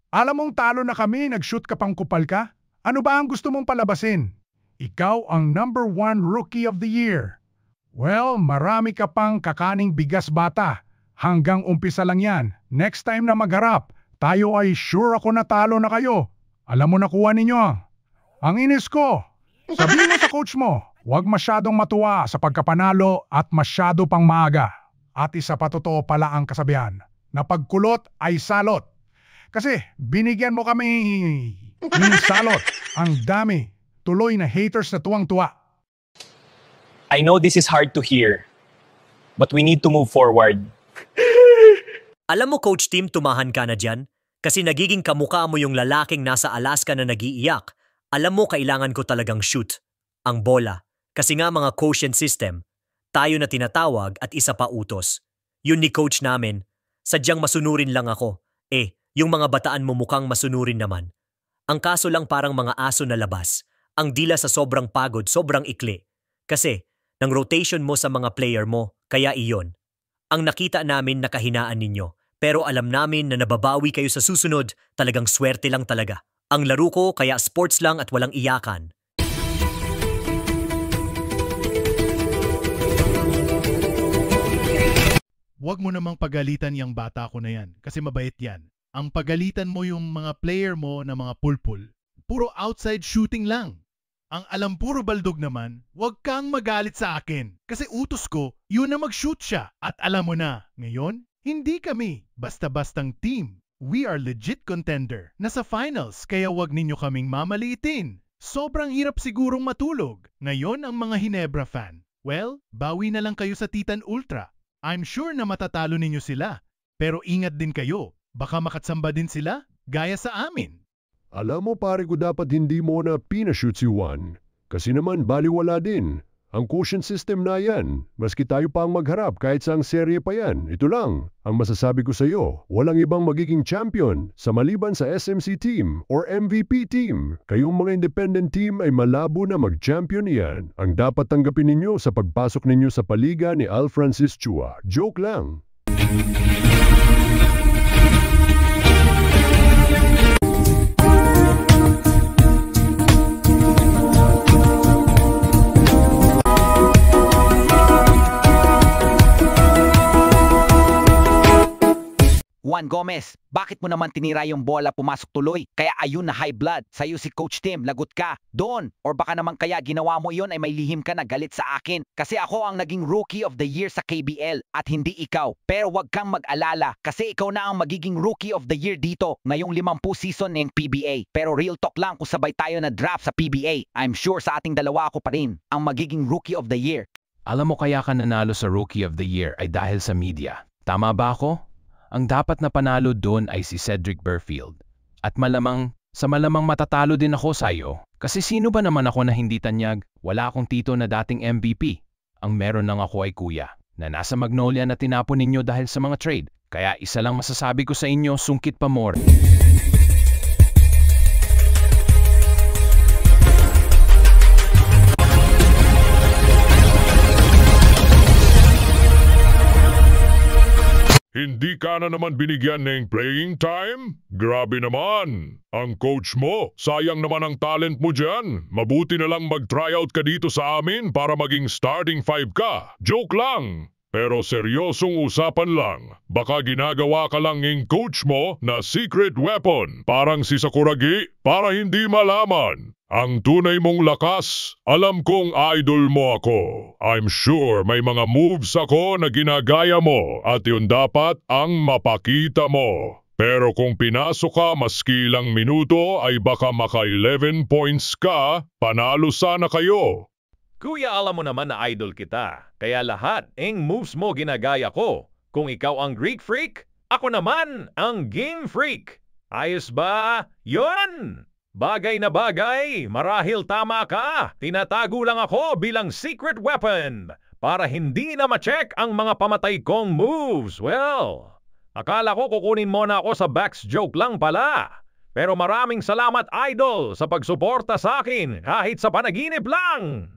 Alam mong talo na kami, nag-shoot ka pang kupal ka? Ano ba ang gusto mong palabasin? Ikaw ang #1 Rookie of the Year. Well, marami ka pang kakaning bigas bata. Hanggang umpisa lang yan. Next time na magharap, tayo ay sure ako natalo na kayo. Alam mo nakuha ninyo. Ang inis ko. Sabihin mo sa coach mo, huwag masyadong matuwa sa pagkapanalo at masyado pang maaga. At isa pa totoo pala ang kasabihan, na pagkulot ay salot. Kasi binigyan mo kami ng salot. Ang dami. Tuloy na haters na tuwang-tuwa. I know this is hard to hear, but we need to move forward. Alam mo, Coach Tim, tumahan ka na dyan? Kasi nagiging kamukha mo yung lalaking nasa Alaska na nag-iiyak. Alam mo, kailangan ko talagang shoot. Ang bola. Kasi nga mga quotient system, tayo na tinatawag at isa pa utos. Yun ni coach namin, sadyang masunurin lang ako. Yung mga bataan mo mukhang masunurin naman. Ang kaso lang parang mga aso na labas. Ang dila sa sobrang pagod, sobrang ikli. Kasi, ng rotation mo sa mga player mo, kaya iyon. Ang nakita namin na kahinaan ninyo, pero alam namin na nababawi kayo sa susunod, talagang swerte lang talaga. Ang laro ko kaya sports lang at walang iyakan. Huwag mo namang pagalitan yung bata ko na yan, kasi mabait yan. Ang pagalitan mo yung mga player mo na mga pulpul, puro outside shooting lang. Ang alam puro baldog naman, huwag kang magalit sa akin. Kasi utos ko, yun na mag-shoot siya. At alam mo na, ngayon, hindi kami basta-bastang team. We are legit contender. Nasa finals, kaya huwag ninyo kaming mamaliitin. Sobrang hirap sigurong matulog. Ngayon ang mga Hinebra fan. Well, bawi na lang kayo sa Titan Ultra. I'm sure na matatalo ninyo sila. Pero ingat din kayo. Baka makatsamba din sila, gaya sa amin. Alam mo pare ko dapat hindi mo na pinashoot si Juan. Kasi naman baliwala din. Ang quotient system na yan. Maski tayo pa ang magharap kahit sa ang serye pa yan. Ito lang. Ang masasabi ko sa iyo, walang ibang magiging champion sa maliban sa SMC team or MVP team. Kayong mga independent team ay malabo na mag-champion yan. Ang dapat tanggapin ninyo sa pagpasok ninyo sa paliga ni Al Francis Chua. Joke lang. Juan Gomez, bakit mo naman tinira yung bola pumasok tuloy? Kaya ayun na high blood. Sa'yo si Coach Tim, lagot ka. Doon. Or baka naman kaya ginawa mo yon ay may lihim ka na galit sa akin. Kasi ako ang naging Rookie of the Year sa KBL at hindi ikaw. Pero wag kang mag-alala kasi ikaw na ang magiging Rookie of the Year dito ngayong 50 season ng PBA. Pero real talk lang kung sabay tayo na draft sa PBA. I'm sure sa ating dalawa ako pa rin ang magiging Rookie of the Year. Alam mo kaya ka nanalo sa Rookie of the Year ay dahil sa media. Tama ba ako? Ang dapat na panalo doon ay si Cedric Burfield. At malamang matatalo din ako sa'yo. Kasi sino ba naman ako na hindi tanyag? Wala akong tito na dating MVP. Ang meron lang ako ay kuya, na nasa Magnolia na tinapon ninyo dahil sa mga trade. Kaya isa lang masasabi ko sa inyo, sungkit pa more. Hindi ka na naman binigyan ng playing time? Grabe naman! Ang coach mo, sayang naman ang talent mo dyan. Mabuti na lang mag-tryout ka dito sa amin para maging starting 5 ka. Joke lang! Pero seryosong usapan lang. Baka ginagawa ka lang ng coach mo na secret weapon. Parang si Sakuragi para hindi malaman. Ang tunay mong lakas, alam kong idol mo ako. I'm sure may mga moves ako na ginagaya mo at yun dapat ang mapakita mo. Pero kung pinasok ka maski lang minuto ay baka maka 11 points ka, panalo sana kayo. Kuya, alam mo naman na idol kita. Kaya lahat ng moves mo ginagaya ko. Kung ikaw ang Greek Freak, ako naman ang Game Freak. Ayos ba? Yun! Bagay na bagay, marahil tama ka. Tinatago lang ako bilang secret weapon para hindi na ma-check ang mga pamatay kong moves. Well, akala ko kukunin mo na ako sa backs joke lang pala. Pero maraming salamat idol sa pagsuporta sa akin kahit sa panaginip lang.